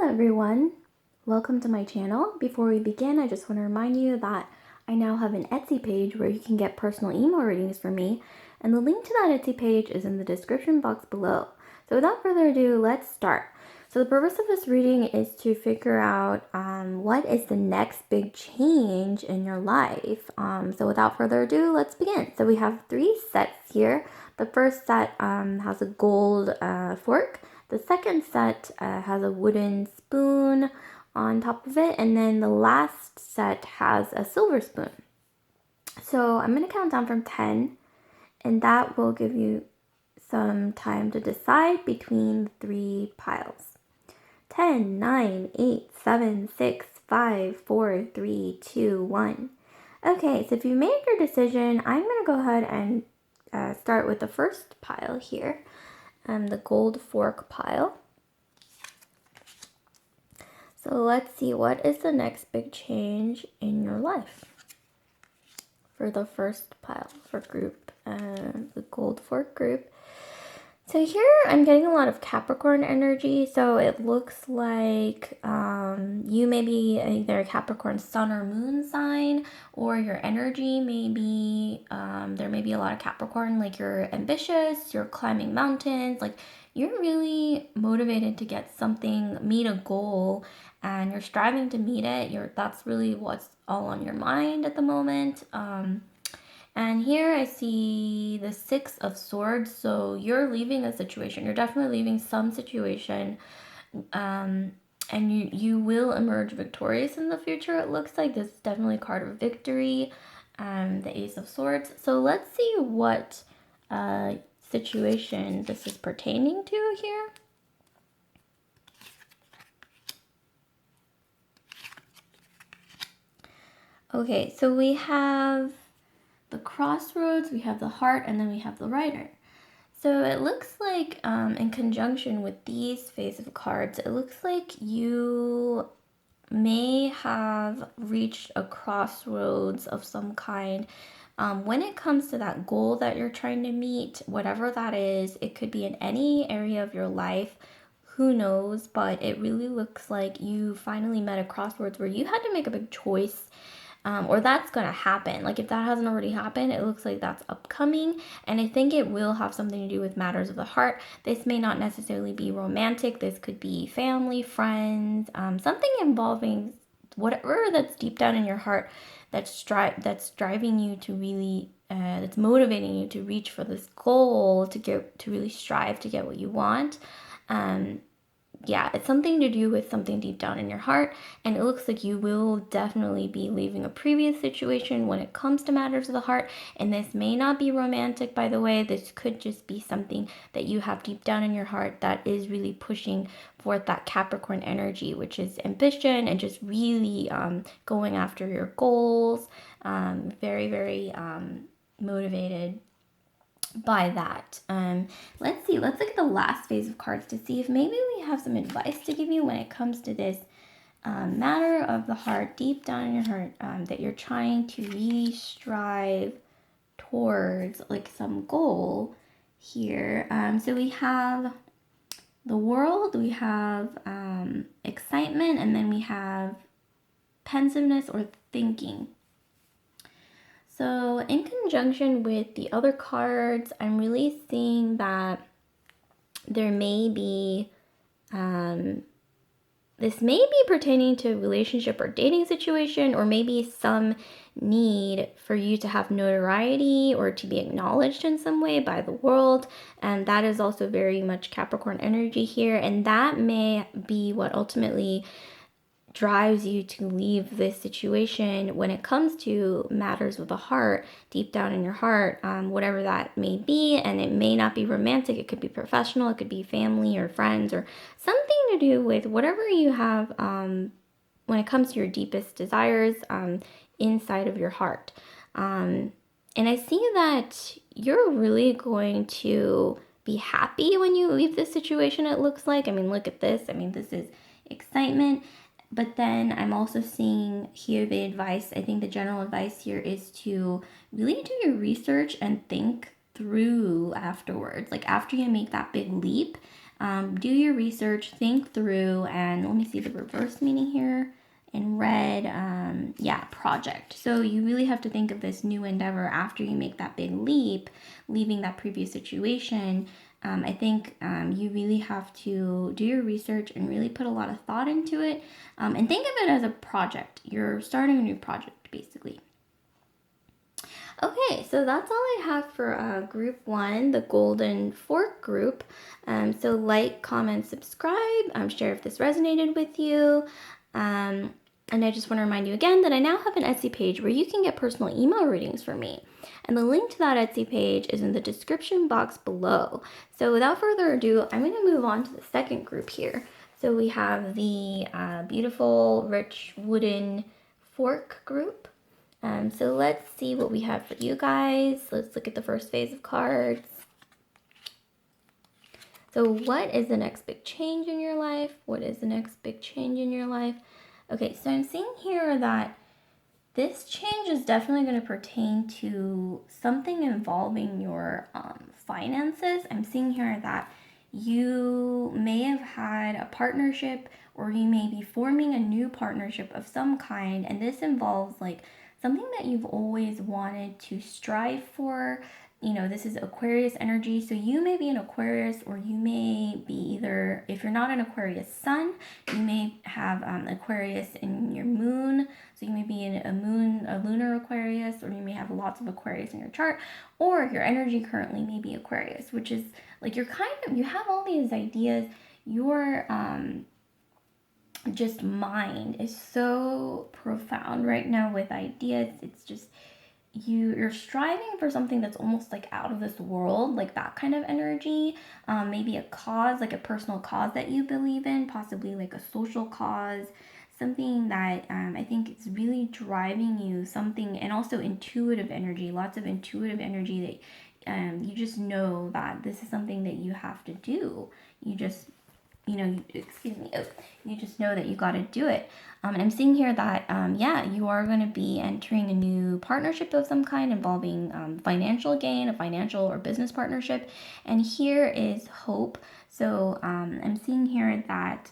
Hello everyone, welcome to my channel. Before we begin, I just want to remind you that I now have an Etsy page where you can get personal email readings from me, and the link to that Etsy page is in the description box below. So without further ado, let's start. So the purpose of this reading is to figure out what is the next big change in your life. So without further ado, let's begin. So we have 3 sets here. The first set has a gold fork. The second set has a wooden spoon on top of it, and then the last set has a silver spoon. So I'm going to count down from 10, and that will give you some time to decide between the 3 piles. 10, 9, 8, 7, 6, 5, 4, 3, 2, 1. Okay, so if you made your decision, I'm going to go ahead and start with the first pile here. The gold fork pile. So let's see, what is the next big change in your life? For the first pile, for group, the gold fork group. So here I'm getting a lot of Capricorn energy. So it looks like you may be either a Capricorn sun or moon sign, or your energy may be, there may be a lot of Capricorn, like you're ambitious, you're climbing mountains, like you're really motivated to get something, meet a goal, and you're striving to meet it. That's really what's all on your mind at the moment. And here I see the 6 of Swords, so you're leaving a situation. You're definitely leaving some situation, and you will emerge victorious in the future, it looks like. This is definitely a card of victory, the Ace of Swords. So let's see what situation this is pertaining to here. Okay, so we have the crossroads, we have the heart, and then we have the rider. So it looks like in conjunction with these phase of cards, it looks like you may have reached a crossroads of some kind. When it comes to that goal that you're trying to meet, whatever that is, it could be in any area of your life. Who knows? But it really looks like you finally met a crossroads where you had to make a big choice. Or that's going to happen. Like if that hasn't already happened, it looks like that's upcoming. And I think it will have something to do with matters of the heart. This may not necessarily be romantic. This could be family, friends, something involving whatever that's deep down in your heart that's driving you to really, that's motivating you to reach for this goal, to really strive to get what you want. Yeah, it's something to do with something deep down in your heart, and it looks like you will definitely be leaving a previous situation when it comes to matters of the heart. And this may not be romantic, by the way. This could just be something that you have deep down in your heart that is really pushing forth that Capricorn energy, which is ambition and just really going after your goals. Very, very motivated by that. Let's see, let's look at the last phase of cards to see if maybe we have some advice to give you when it comes to this matter of the heart, deep down in your heart, that you're trying to really strive towards, like some goal here. So we have the world, we have excitement, and then we have pensiveness or thinking. So in conjunction with the other cards, I'm really seeing that there may be, this may be pertaining to a relationship or dating situation, or maybe some need for you to have notoriety or to be acknowledged in some way by the world. And that is also very much Capricorn energy here. And that may be what ultimately drives you to leave this situation when it comes to matters with the heart, deep down in your heart, whatever that may be. And it may not be romantic, it could be professional, it could be family or friends, or something to do with whatever you have when it comes to your deepest desires inside of your heart. And I see that you're really going to be happy when you leave this situation, it looks like. I mean, look at this. I mean, this is excitement. But then I'm also seeing here the advice, I think the general advice here is to really do your research and think through afterwards. Like after you make that big leap, Do your research, think through, and let me see the reverse meaning here. In red, project. So you really have to think of this new endeavor after you make that big leap, leaving that previous situation. I think you really have to do your research and really put a lot of thought into it, and think of it as a project. You're starting a new project, basically. Okay, so that's all I have for group 1, the golden fork group. So like, comment, subscribe, share if this resonated with you. And I just want to remind you again that I now have an Etsy page where you can get personal email readings from me. And the link to that Etsy page is in the description box below. So without further ado, I'm going to move on to the second group here. So we have the beautiful, rich wooden fork group. So let's see what we have for you guys. Let's look at the first phase of cards. So what is the next big change in your life? What is the next big change in your life? Okay, so I'm seeing here that this change is definitely going to pertain to something involving your finances. I'm seeing here that you may have had a partnership, or you may be forming a new partnership of some kind, and this involves like something that you've always wanted to strive for. You know, this is Aquarius energy, so you may be an Aquarius, or you may be either, if you're not an Aquarius sun, you may have Aquarius in your moon, so you may be in a lunar Aquarius, or you may have lots of Aquarius in your chart, or your energy currently may be Aquarius, which is like you have all these ideas. Your just mind is so profound right now with ideas. It's just you're striving for something that's almost like out of this world, like that kind of energy. Maybe a cause, like a personal cause that you believe in, possibly like a social cause, something that I think it's really driving you, something, and also intuitive energy, lots of intuitive energy that you just know that this is something that you have to do. You just you just know that you got to do it. And I'm seeing here that, you are going to be entering a new partnership of some kind involving financial gain, a financial or business partnership. And here is hope. So I'm seeing here that,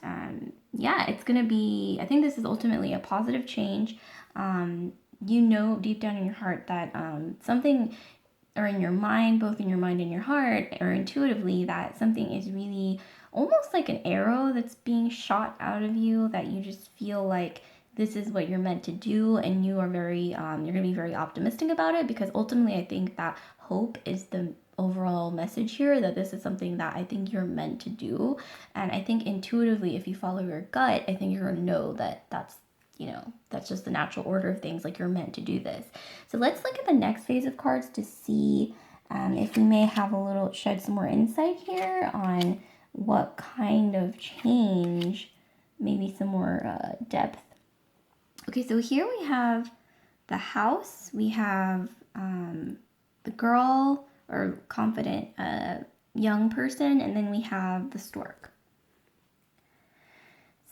it's going to be, I think this is ultimately a positive change. You know deep down in your heart that something, or in your mind, both in your mind and your heart, or intuitively, that something is really almost like an arrow that's being shot out of you, that you just feel like this is what you're meant to do, and you are very, you're going to be very optimistic about it, because ultimately I think that hope is the overall message here, that this is something that I think you're meant to do. And I think intuitively, if you follow your gut, I think you're going to know that that's just the natural order of things, like you're meant to do this. So let's look at the next phase of cards to see if we may have shed some more insight here on what kind of change, maybe some more depth. Okay, so here we have the house, we have the girl or confident young person, and then we have the stork.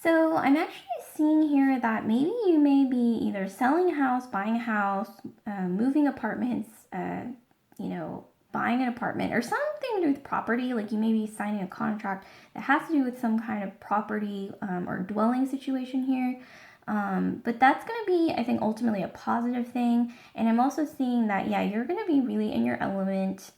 So I'm actually seeing here that maybe you may be either selling a house, buying a house, moving apartments, buying an apartment, or something to do with property. Like you may be signing a contract that has to do with some kind of property or dwelling situation here. But that's going to be, I think, ultimately a positive thing. And I'm also seeing that, you're going to be really in your element.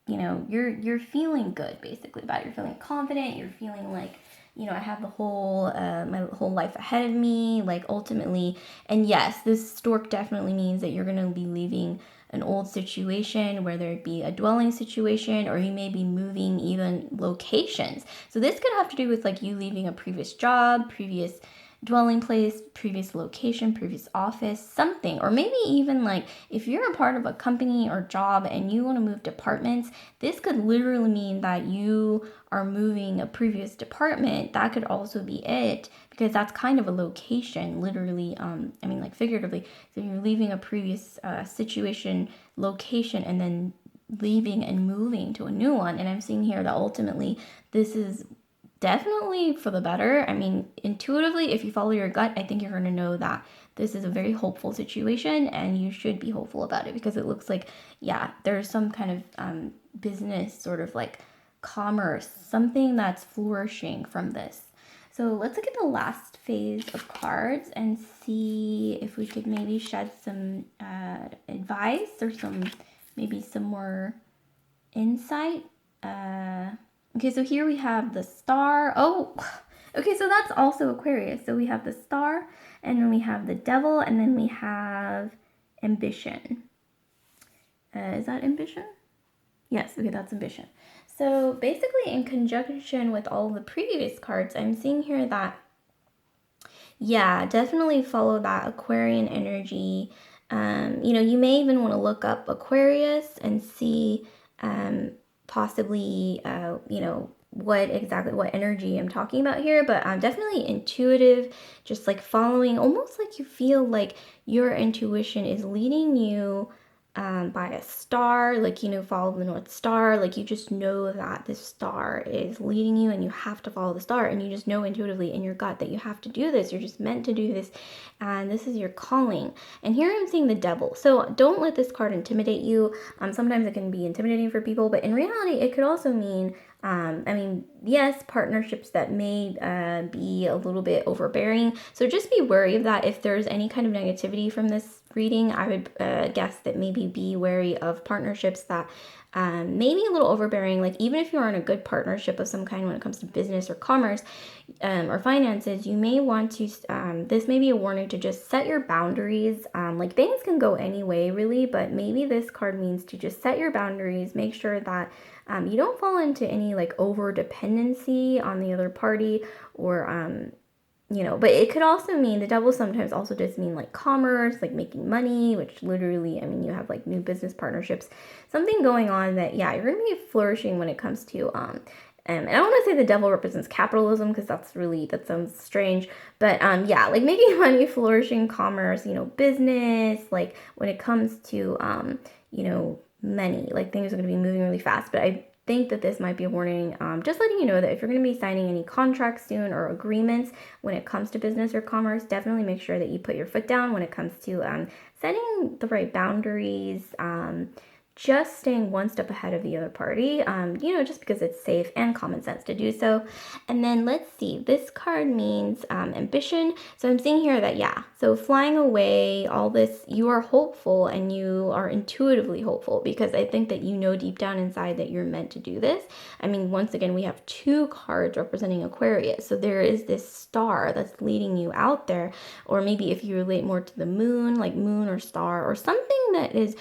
You're feeling good basically about it. You're feeling confident. You're feeling like, I have the whole, my whole life ahead of me, like ultimately. And yes, this stork definitely means that you're going to be leaving an old situation, whether it be a dwelling situation, or you may be moving even locations. So this could have to do with like you leaving a previous job, previous dwelling place, previous location, previous office, something. Or maybe even like if you're a part of a company or job and you want to move departments, this could literally mean that you are moving a previous department. That could also be it, because that's kind of a location, literally, like figuratively. So you're leaving a previous situation, location, and then leaving and moving to a new one. And I'm seeing here that ultimately this is definitely for the better. I mean, intuitively, if you follow your gut, I think you're going to know that this is a very hopeful situation, and you should be hopeful about it, because it looks like, there's some kind of business sort of like commerce, something that's flourishing from this. So let's look at the last phase of cards and see if we could maybe shed some advice or maybe some more insight. Okay, so here we have the star. Oh, okay, so that's also Aquarius. So we have the star, and then we have the devil, and then we have ambition. Is that ambition? Yes, okay, that's ambition. So basically, in conjunction with all the previous cards, I'm seeing here that, yeah, definitely follow that Aquarian energy. You may even want to look up Aquarius and see possibly, what energy I'm talking about here, but definitely intuitive, just like following, almost like you feel like your intuition is leading you by a star, like, follow the North Star, like you just know that this star is leading you and you have to follow the star, and you just know intuitively in your gut that you have to do this, you're just meant to do this, and this is your calling. And here I'm seeing the devil, so don't let this card intimidate you. Sometimes it can be intimidating for people, but in reality it could also mean yes, partnerships that may be a little bit overbearing. So just be wary of that. If there's any kind of negativity from this reading, I would guess that maybe be wary of partnerships that may be a little overbearing. Like even if you are in a good partnership of some kind when it comes to business or commerce or finances, you may want to, this may be a warning to just set your boundaries. Like things can go any way really, but maybe this card means to just set your boundaries, make sure that you don't fall into any like over dependency on the other party, or but it could also mean, the devil sometimes also does mean like commerce, like making money, which literally, you have like new business partnerships, something going on that, yeah, you're going to be flourishing when it comes to, and I don't want to say the devil represents capitalism because that sounds strange, but yeah, like making money, flourishing, commerce, business, like when it comes to, money, like things are going to be moving really fast. But I think that this might be a warning, just letting you know that if you're going to be signing any contracts soon or agreements when it comes to business or commerce, definitely make sure that you put your foot down when it comes to setting the right boundaries, just staying one step ahead of the other party, just because it's safe and common sense to do so. And then let's see, this card means ambition. So I'm seeing here that, yeah, so flying away, all this, you are hopeful and you are intuitively hopeful because I think that deep down inside that you're meant to do this. Once again, we have two cards representing Aquarius. So there is this star that's leading you out there, or maybe if you relate more to the moon, like moon or star, or something that is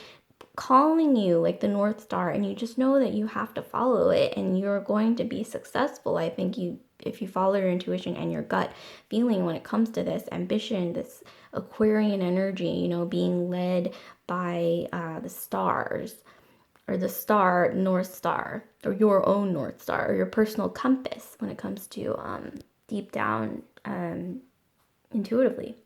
calling you like the North Star, and you just know that you have to follow it and you're going to be successful. I think if you follow your intuition and your gut feeling when it comes to this ambition, this Aquarian energy, being led by the stars, or the star, North Star, or your own North Star, or your personal compass when it comes to deep down intuitively.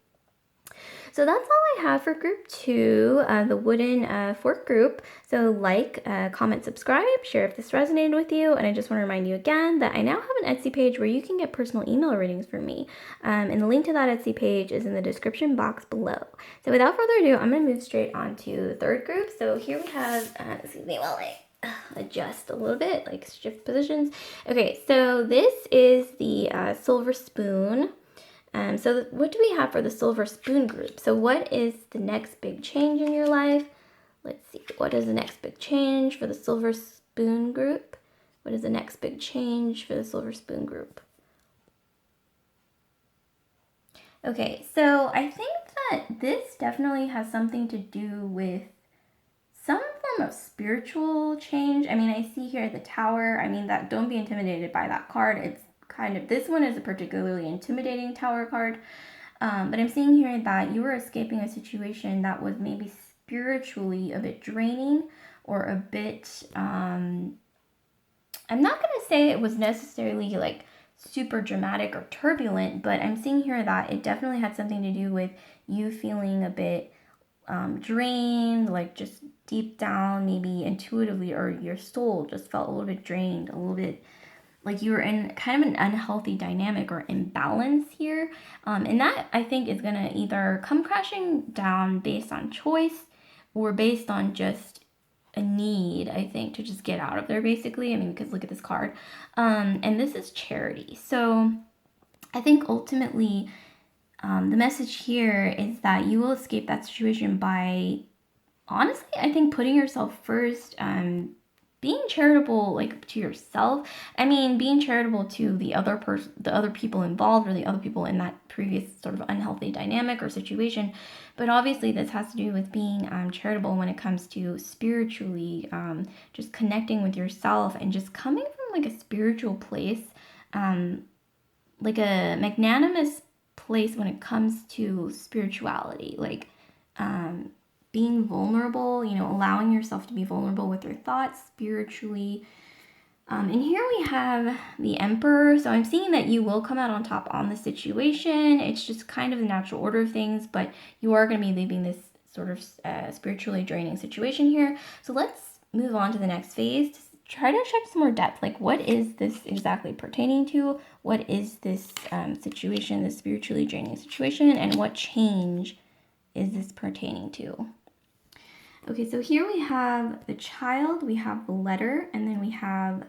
So that's all I have for group 2, the wooden fork group. So like, comment, subscribe, share if this resonated with you. And I just want to remind you again that I now have an Etsy page where you can get personal email readings from me. And the link to that Etsy page is in the description box below. So without further ado, I'm going to move straight on to the third group. So here we have, excuse me while I adjust a little bit, like shift positions. Okay, so this is the silver spoon. So what do we have for the silver spoon group? So what is the next big change in your life? Let's see. What is the next big change for the silver spoon group? What is the next big change for the silver spoon group? Okay, so I think that this definitely has something to do with some form of spiritual change. I see here the tower. That, don't be intimidated by that card. It's this one is a particularly intimidating tower card, but I'm seeing here that you were escaping a situation that was maybe spiritually a bit draining, or a bit, I'm not going to say it was necessarily like super dramatic or turbulent, but I'm seeing here that it definitely had something to do with you feeling a bit drained, like just deep down, maybe intuitively, or your soul just felt a little bit drained, a little bit like you were in kind of an unhealthy dynamic or imbalance here. And that, I think, is going to either come crashing down based on choice, or based on just a need, I think, to just get out of there, basically. I mean, because look at this card. And this is charity. So I think ultimately the message here is that you will escape that situation by, honestly, I think putting yourself first, being charitable, like, to yourself. I mean, being charitable to the other person, the other people involved, or the other people in that previous sort of unhealthy dynamic or situation. But obviously this has to do with being charitable when it comes to spiritually, just connecting with yourself and just coming from like a spiritual place, like a magnanimous place when it comes to spirituality, like being vulnerable, you know, allowing yourself to be vulnerable with your thoughts spiritually. And here we have the Emperor. So I'm seeing that you will come out on top on the situation. It's just kind of the natural order of things, but you are going to be leaving this sort of spiritually draining situation here. So let's move on to the next phase. Try to check some more depth. Like, what is this exactly pertaining to? What is this situation, this spiritually draining situation, and what change is this pertaining to? Okay, so here we have the Child, we have the Letter, and then we have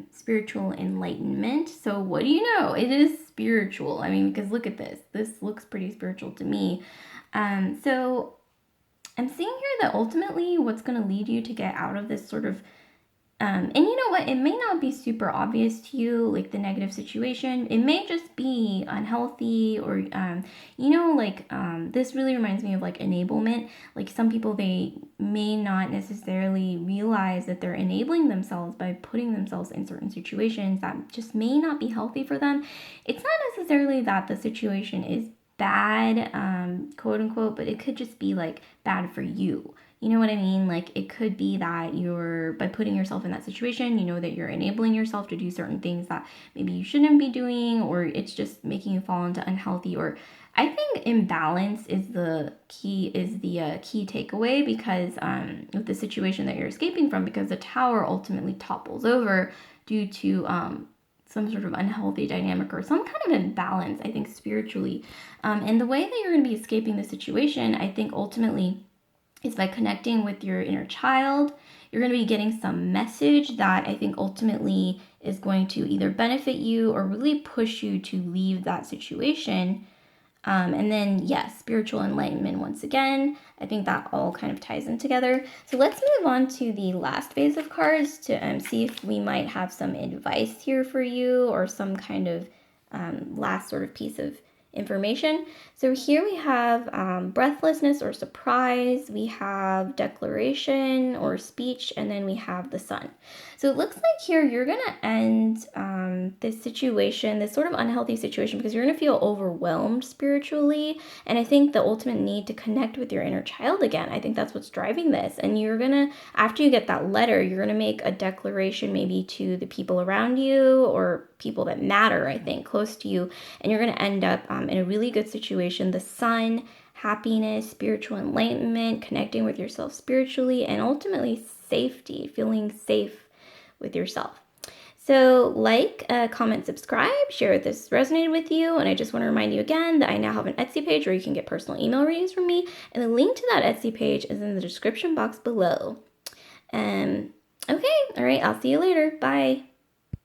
spiritual enlightenment. So what do you know? It is spiritual. I mean, because look at this. This looks pretty spiritual to me. So I'm seeing here that ultimately what's going to lead you to get out of this sort of and you know what? It may not be super obvious to you, like the negative situation. It may just be unhealthy, or, you know, like this really reminds me of like enablement. Like some people, they may not necessarily realize that they're enabling themselves by putting themselves in certain situations that just may not be healthy for them. It's not necessarily that the situation is bad, quote unquote, but it could just be like bad for you. You know what I mean? Like, it could be that by putting yourself in that situation, you know that you're enabling yourself to do certain things that maybe you shouldn't be doing, or it's just making you fall into unhealthy, or I think imbalance is the key takeaway, because with the situation that you're escaping from, because the tower ultimately topples over due to some sort of unhealthy dynamic or some kind of imbalance, I think, spiritually. And the way that you're going to be escaping the situation, I think, ultimately, is by connecting with your inner child. You're going to be getting some message that I think ultimately is going to either benefit you or really push you to leave that situation. And then, yes, spiritual enlightenment once again. I think that all kind of ties in together. So let's move on to the last phase of cards to see if we might have some advice here for you, or some kind of last sort of piece of information. So here we have breathlessness or surprise, we have declaration or speech, and then we have the Sun. So it looks like here you're going to end this situation, this sort of unhealthy situation, because you're going to feel overwhelmed spiritually. And I think the ultimate need to connect with your inner child again, I think that's what's driving this. And you're going to, after you get that letter, you're going to make a declaration maybe to the people around you, or people that matter, I think, close to you. And you're going to end up in a really good situation. The Sun, happiness, spiritual enlightenment, connecting with yourself spiritually, and ultimately safety, feeling safe with yourself. So like, comment, subscribe, share if this resonated with you. And I just want to remind you again that I now have an Etsy page where you can get personal email readings from me. And the link to that Etsy page is in the description box below. Okay, all right, I'll see you later. Bye.